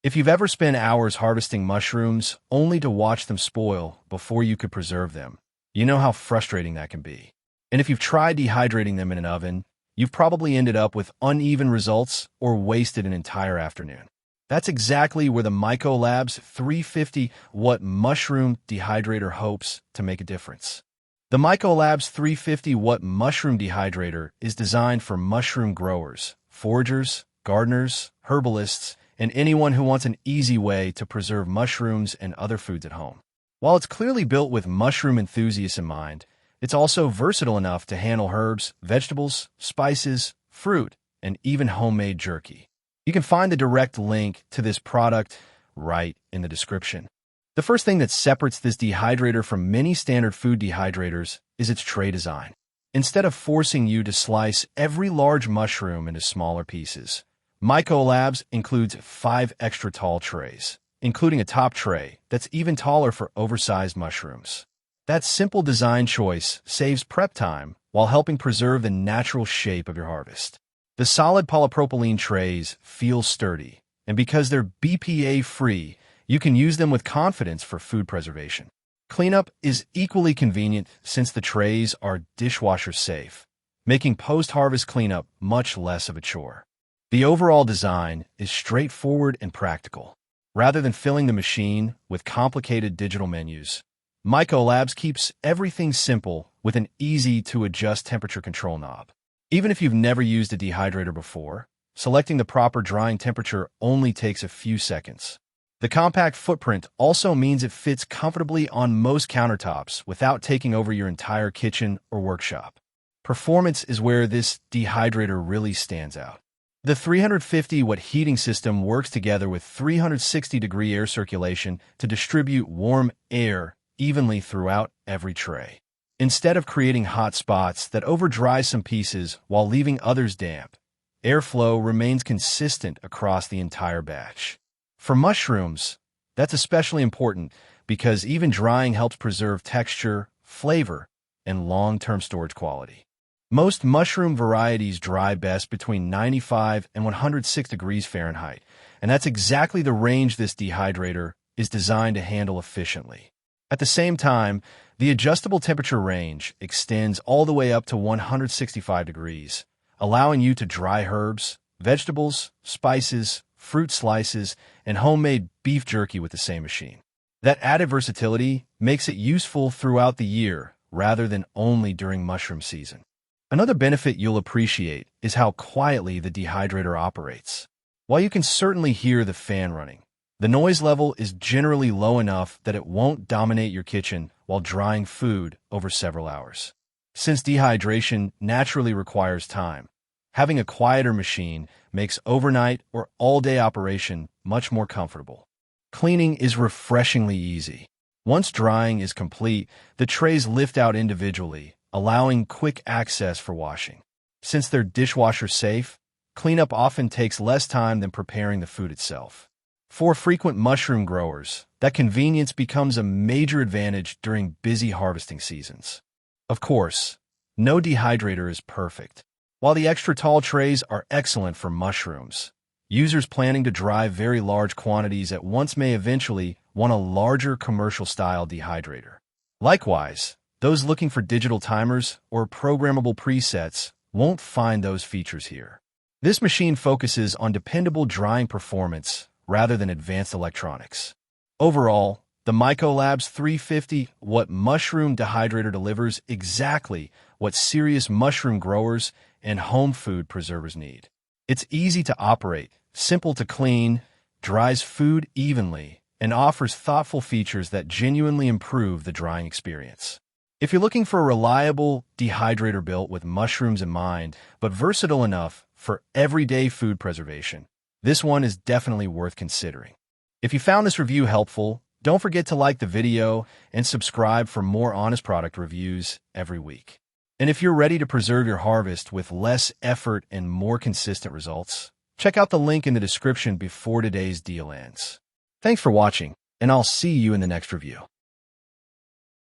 If you've ever spent hours harvesting mushrooms only to watch them spoil before you could preserve them, you know how frustrating that can be. And if you've tried dehydrating them in an oven, you've probably ended up with uneven results or wasted an entire afternoon. That's exactly where the Myco Labs 350 Watt Mushroom Dehydrator hopes to make a difference. The Myco Labs 350 Watt Mushroom Dehydrator is designed for mushroom growers, foragers, gardeners, herbalists, and anyone who wants an easy way to preserve mushrooms and other foods at home. While it's clearly built with mushroom enthusiasts in mind, it's also versatile enough to handle herbs, vegetables, spices, fruit, and even homemade jerky. You can find the direct link to this product right in the description. The first thing that separates this dehydrator from many standard food dehydrators is its tray design. Instead of forcing you to slice every large mushroom into smaller pieces, Myco Labs includes 5 extra tall trays, including a top tray that's even taller for oversized mushrooms. That simple design choice saves prep time while helping preserve the natural shape of your harvest. The solid polypropylene trays feel sturdy, and because they're BPA-free, you can use them with confidence for food preservation. Cleanup is equally convenient since the trays are dishwasher safe, making post-harvest cleanup much less of a chore. The overall design is straightforward and practical. Rather than filling the machine with complicated digital menus, Myco Labs keeps everything simple with an easy-to-adjust temperature control knob. Even if you've never used a dehydrator before, selecting the proper drying temperature only takes a few seconds. The compact footprint also means it fits comfortably on most countertops without taking over your entire kitchen or workshop. Performance is where this dehydrator really stands out. The 350-watt heating system works together with 360-degree air circulation to distribute warm air evenly throughout every tray. Instead of creating hot spots that overdry some pieces while leaving others damp, airflow remains consistent across the entire batch. For mushrooms, that's especially important because even drying helps preserve texture, flavor, and long-term storage quality. Most mushroom varieties dry best between 95 and 106 degrees Fahrenheit, and that's exactly the range this dehydrator is designed to handle efficiently. At the same time, the adjustable temperature range extends all the way up to 165 degrees, allowing you to dry herbs, vegetables, spices, fruit slices, and homemade beef jerky with the same machine. That added versatility makes it useful throughout the year rather than only during mushroom season. Another benefit you'll appreciate is how quietly the dehydrator operates. While you can certainly hear the fan running, the noise level is generally low enough that it won't dominate your kitchen while drying food over several hours. Since dehydration naturally requires time, having a quieter machine makes overnight or all-day operation much more comfortable. Cleaning is refreshingly easy. Once drying is complete, the trays lift out individually, allowing quick access for washing. Since they're dishwasher safe, cleanup often takes less time than preparing the food itself. For frequent mushroom growers, that convenience becomes a major advantage during busy harvesting seasons. Of course, no dehydrator is perfect. While the extra tall trays are excellent for mushrooms, users planning to dry very large quantities at once may eventually want a larger commercial-style dehydrator. Likewise, those looking for digital timers or programmable presets won't find those features here. This machine focuses on dependable drying performance rather than advanced electronics. Overall, the Myco Labs 350 Watt Mushroom Dehydrator delivers exactly what serious mushroom growers and home food preservers need. It's easy to operate, simple to clean, dries food evenly, and offers thoughtful features that genuinely improve the drying experience. If you're looking for a reliable dehydrator built with mushrooms in mind, but versatile enough for everyday food preservation, this one is definitely worth considering. If you found this review helpful, don't forget to like the video and subscribe for more honest product reviews every week. And if you're ready to preserve your harvest with less effort and more consistent results, check out the link in the description before today's deal ends. Thanks for watching, and I'll see you in the next review.